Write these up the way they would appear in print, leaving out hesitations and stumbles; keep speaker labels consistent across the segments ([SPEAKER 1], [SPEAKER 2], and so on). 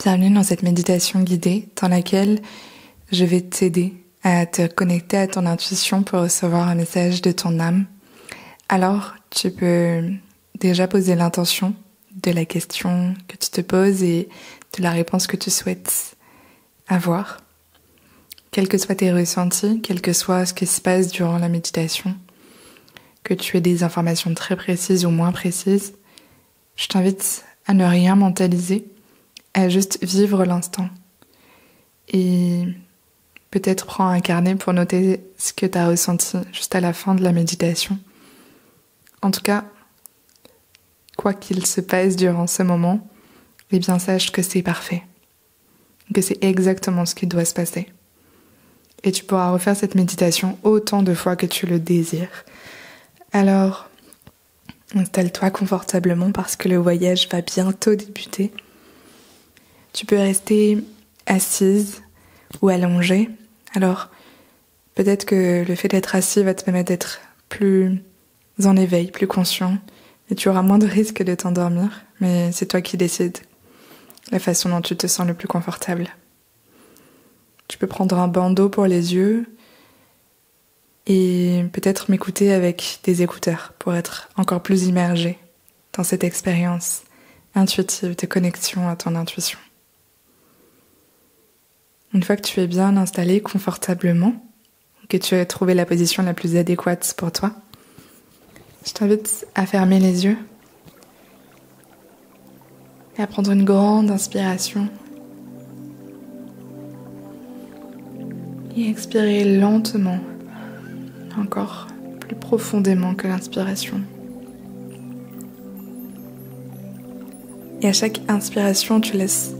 [SPEAKER 1] Bienvenue dans cette méditation guidée dans laquelle je vais t'aider à te connecter à ton intuition pour recevoir un message de ton âme. Alors, tu peux déjà poser l'intention de la question que tu te poses et de la réponse que tu souhaites avoir. Quels que soient tes ressentis, quel que soit ce qui se passe durant la méditation, que tu aies des informations très précises ou moins précises, je t'invite à ne rien mentaliser, à juste vivre l'instant. Et peut-être prends un carnet pour noter ce que tu as ressenti juste à la fin de la méditation. En tout cas, quoi qu'il se passe durant ce moment, eh bien sache que c'est parfait, que c'est exactement ce qui doit se passer. Et tu pourras refaire cette méditation autant de fois que tu le désires. Alors, installe-toi confortablement parce que le voyage va bientôt débuter. Tu peux rester assise ou allongée. Alors, peut-être que le fait d'être assis va te permettre d'être plus en éveil, plus conscient, et tu auras moins de risques de t'endormir, mais c'est toi qui décides la façon dont tu te sens le plus confortable. Tu peux prendre un bandeau pour les yeux et peut-être m'écouter avec des écouteurs pour être encore plus immergé dans cette expérience intuitive de connexion à ton intuition. Une fois que tu es bien installé confortablement, que tu as trouvé la position la plus adéquate pour toi, je t'invite à fermer les yeux et à prendre une grande inspiration et expirer lentement, encore plus profondément que l'inspiration. Et à chaque inspiration, tu laisses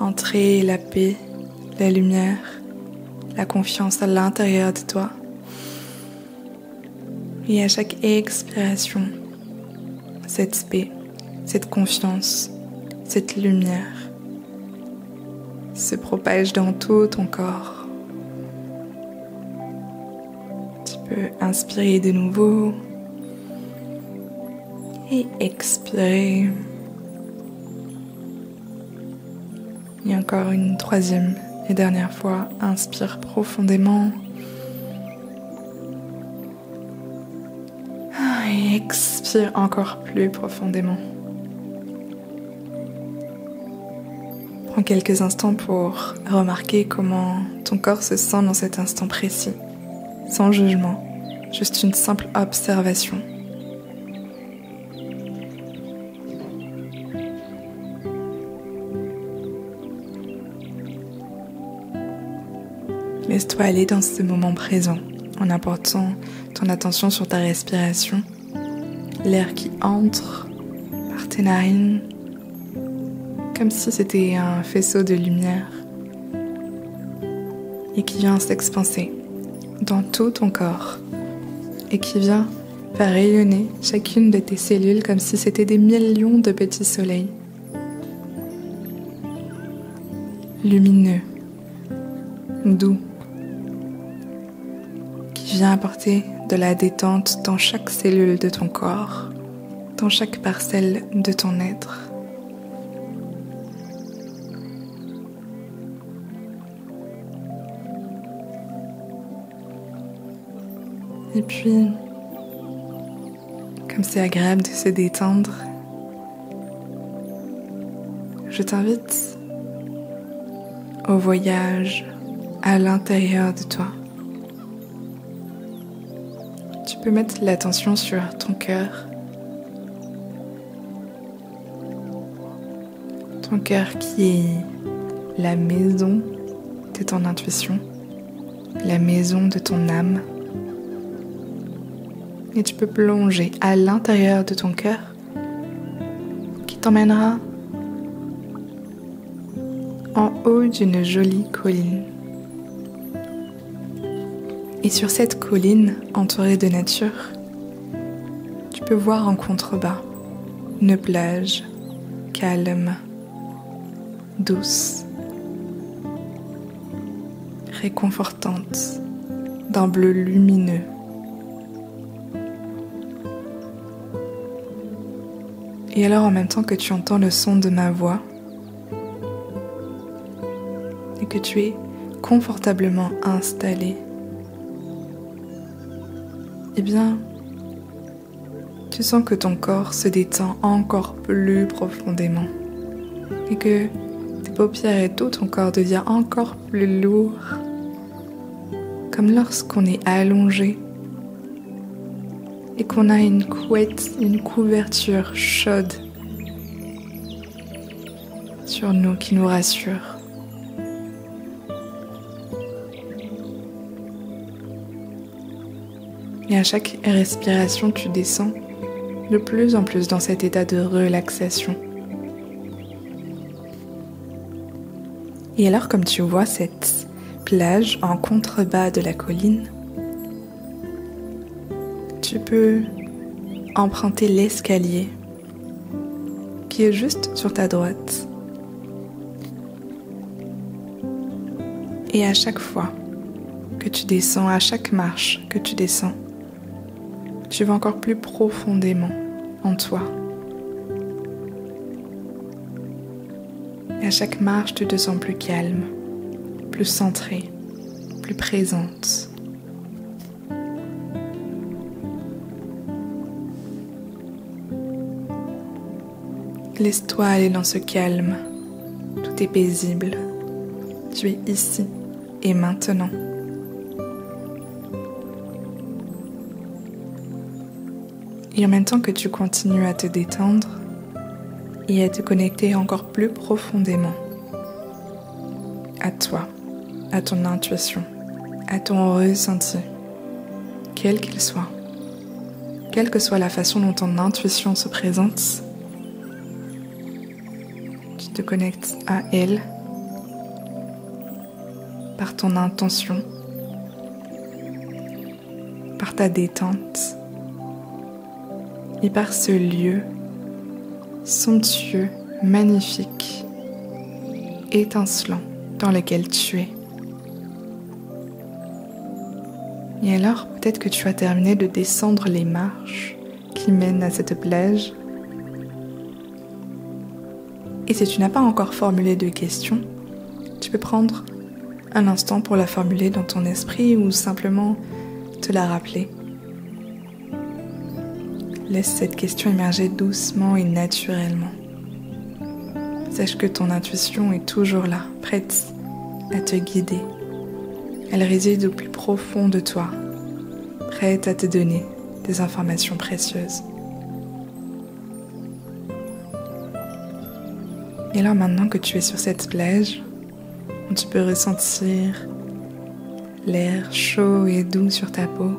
[SPEAKER 1] entrer la paix, la lumière, la confiance à l'intérieur de toi. Et à chaque expiration, cette paix, cette confiance, cette lumière se propage dans tout ton corps. Tu peux inspirer de nouveau et expirer. Et encore une troisième et dernière fois, inspire profondément. Et expire encore plus profondément. Prends quelques instants pour remarquer comment ton corps se sent dans cet instant précis, sans jugement, juste une simple observation. Laisse-toi aller dans ce moment présent en apportant ton attention sur ta respiration, l'air qui entre par tes narines, comme si c'était un faisceau de lumière et qui vient s'expanser dans tout ton corps et qui vient faire rayonner chacune de tes cellules comme si c'était des millions de petits soleils lumineux, doux, qui vient apporter de la détente dans chaque cellule de ton corps, dans chaque parcelle de ton être. Et puis, comme c'est agréable de se détendre, je t'invite au voyage à l'intérieur de toi. Tu peux mettre l'attention sur ton cœur. Ton cœur qui est la maison de ton intuition, la maison de ton âme. Et tu peux plonger à l'intérieur de ton cœur qui t'emmènera en haut d'une jolie colline. Et sur cette colline, entourée de nature, tu peux voir en contrebas une plage calme, douce, réconfortante, d'un bleu lumineux. Et alors en même temps que tu entends le son de ma voix, et que tu es confortablement installé, eh bien, tu sens que ton corps se détend encore plus profondément et que tes paupières et tout ton corps devient encore plus lourd, comme lorsqu'on est allongé et qu'on a une couette, une couverture chaude sur nous qui nous rassure. Et à chaque respiration, tu descends de plus en plus dans cet état de relaxation. Et alors, comme tu vois cette plage en contrebas de la colline, tu peux emprunter l'escalier qui est juste sur ta droite. Et à chaque fois que tu descends, à chaque marche que tu descends, tu vas encore plus profondément en toi. Et à chaque marche, tu te sens plus calme, plus centrée, plus présente. Laisse-toi aller dans ce calme. Tout est paisible. Tu es ici et maintenant. Et en même temps que tu continues à te détendre et à te connecter encore plus profondément à toi, à ton intuition, à ton ressenti, quel qu'il soit, quelle que soit la façon dont ton intuition se présente, tu te connectes à elle par ton intention, par ta détente et par ce lieu somptueux, magnifique, étincelant dans lequel tu es. Et alors, peut-être que tu as terminé de descendre les marches qui mènent à cette plage. Et si tu n'as pas encore formulé de question, tu peux prendre un instant pour la formuler dans ton esprit ou simplement te la rappeler. Laisse cette question émerger doucement et naturellement. Sache que ton intuition est toujours là, prête à te guider. Elle réside au plus profond de toi, prête à te donner des informations précieuses. Et alors maintenant que tu es sur cette plage, où tu peux ressentir l'air chaud et doux sur ta peau,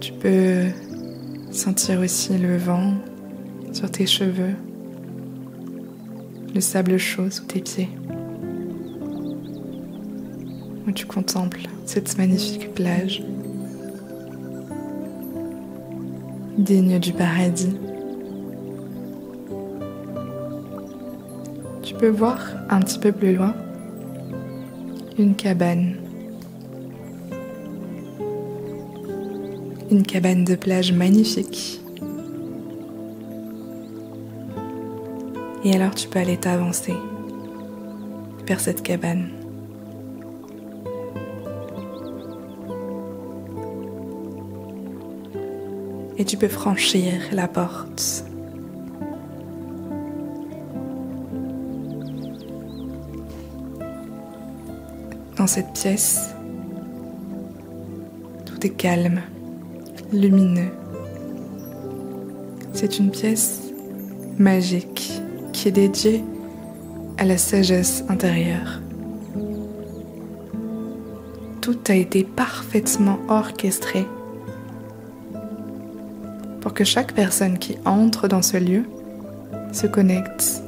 [SPEAKER 1] tu peux sentir aussi le vent sur tes cheveux, le sable chaud sous tes pieds, où tu contemples cette magnifique plage, digne du paradis. Tu peux voir un petit peu plus loin une cabane. Une cabane de plage magnifique. Et alors tu peux aller t'avancer vers cette cabane. Et tu peux franchir la porte. Dans cette pièce, tout est calme, lumineux. C'est une pièce magique qui est dédiée à la sagesse intérieure. Tout a été parfaitement orchestré pour que chaque personne qui entre dans ce lieu se connecte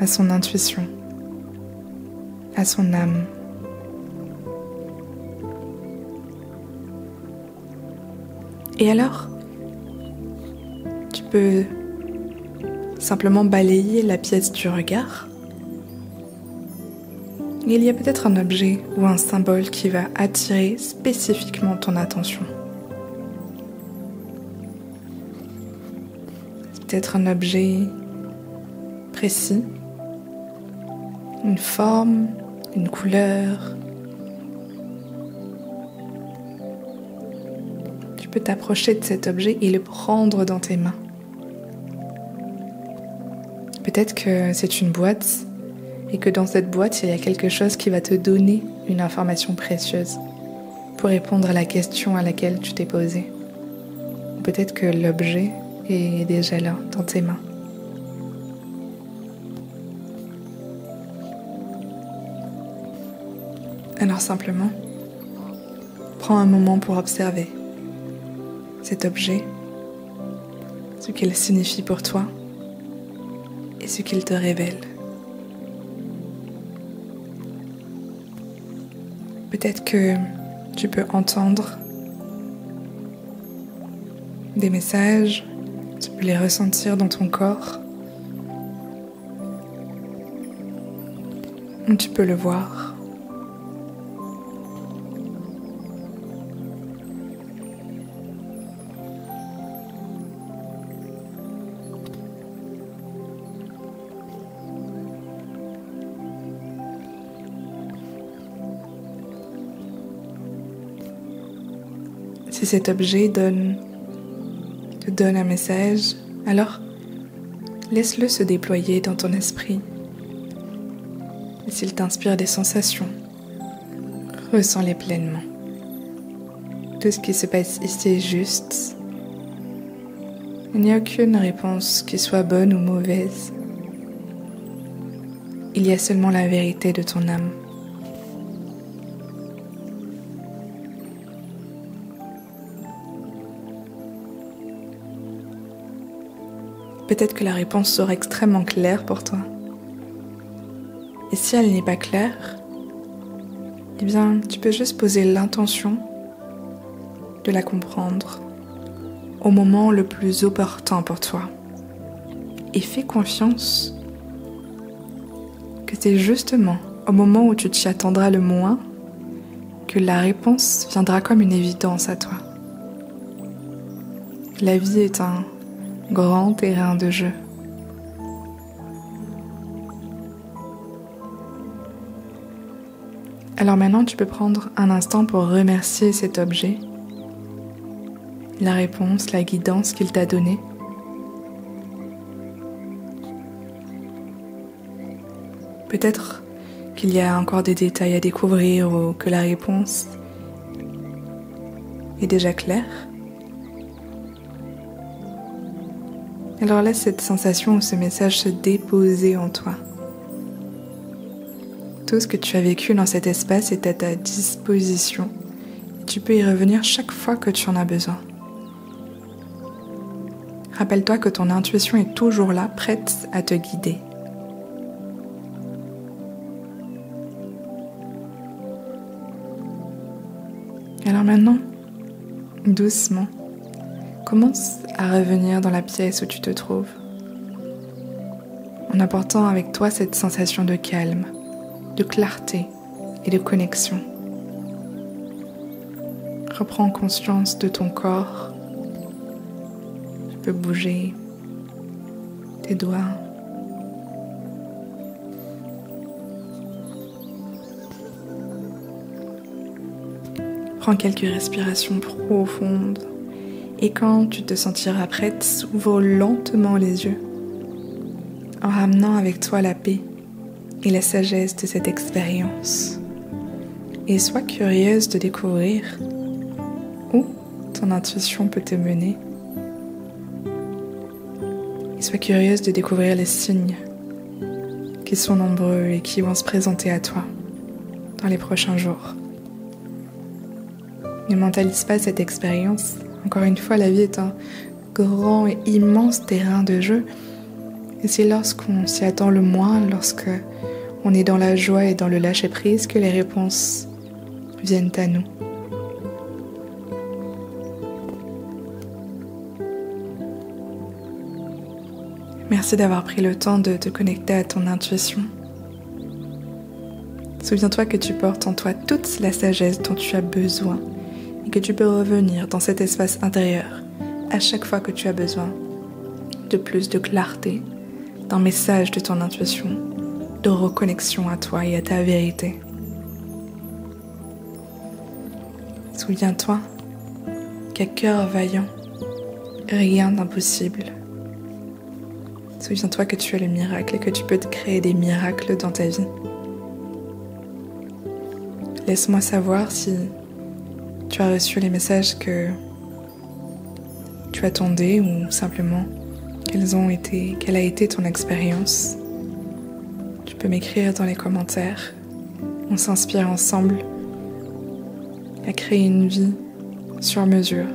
[SPEAKER 1] à son intuition, à son âme. Et alors, tu peux simplement balayer la pièce du regard. Et il y a peut-être un objet ou un symbole qui va attirer spécifiquement ton attention. C'est peut-être un objet précis, une forme, une couleur. Tu peux t'approcher de cet objet et le prendre dans tes mains. Peut-être que c'est une boîte et que dans cette boîte, il y a quelque chose qui va te donner une information précieuse pour répondre à la question à laquelle tu t'es posée. Peut-être que l'objet est déjà là, dans tes mains. Alors simplement, prends un moment pour observer cet objet, ce qu'il signifie pour toi et ce qu'il te révèle. Peut-être que tu peux entendre des messages, tu peux les ressentir dans ton corps, ou tu peux le voir. Si cet objet te donne un message, alors laisse-le se déployer dans ton esprit. Et s'il t'inspire des sensations, ressens-les pleinement. Tout ce qui se passe ici est juste. Il n'y a aucune réponse qui soit bonne ou mauvaise. Il y a seulement la vérité de ton âme. Peut-être que la réponse sera extrêmement claire pour toi. Et si elle n'est pas claire, eh bien, tu peux juste poser l'intention de la comprendre au moment le plus opportun pour toi. Et fais confiance que c'est justement au moment où tu t'y attendras le moins que la réponse viendra comme une évidence à toi. La vie est un grand terrain de jeu. Alors maintenant, tu peux prendre un instant pour remercier cet objet, la réponse, la guidance qu'il t'a donnée. Peut-être qu'il y a encore des détails à découvrir ou que la réponse est déjà claire. Alors laisse cette sensation ou ce message se déposer en toi. Tout ce que tu as vécu dans cet espace est à ta disposition. Et tu peux y revenir chaque fois que tu en as besoin. Rappelle-toi que ton intuition est toujours là, prête à te guider. Alors maintenant, doucement, commence à revenir dans la pièce où tu te trouves, en apportant avec toi cette sensation de calme, de clarté et de connexion. Reprends conscience de ton corps. Tu peux bouger tes doigts. Prends quelques respirations profondes. Et quand tu te sentiras prête, ouvre lentement les yeux, en ramenant avec toi la paix et la sagesse de cette expérience. Et sois curieuse de découvrir où ton intuition peut te mener. Et sois curieuse de découvrir les signes qui sont nombreux et qui vont se présenter à toi dans les prochains jours. Ne mentalise pas cette expérience. Encore une fois, la vie est un grand et immense terrain de jeu. Et c'est lorsqu'on s'y attend le moins, lorsque on est dans la joie et dans le lâcher-prise, que les réponses viennent à nous. Merci d'avoir pris le temps de te connecter à ton intuition. Souviens-toi que tu portes en toi toute la sagesse dont tu as besoin. Et que tu peux revenir dans cet espace intérieur à chaque fois que tu as besoin de plus de clarté, d'un message de ton intuition de reconnexion à toi et à ta vérité. Souviens-toi qu'à cœur vaillant, rien d'impossible. Souviens-toi que tu es le miracle et que tu peux te créer des miracles dans ta vie. Laisse-moi savoir si tu as reçu les messages que tu attendais ou simplement quelle a été ton expérience. Tu peux m'écrire dans les commentaires. On s'inspire ensemble à créer une vie sur mesure.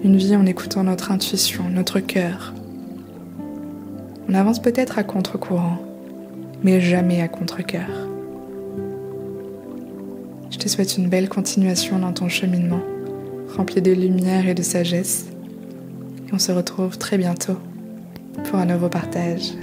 [SPEAKER 1] Une vie en écoutant notre intuition, notre cœur. On avance peut-être à contre-courant, mais jamais à contre-cœur. Je te souhaite une belle continuation dans ton cheminement, rempli de lumière et de sagesse. Et on se retrouve très bientôt pour un nouveau partage.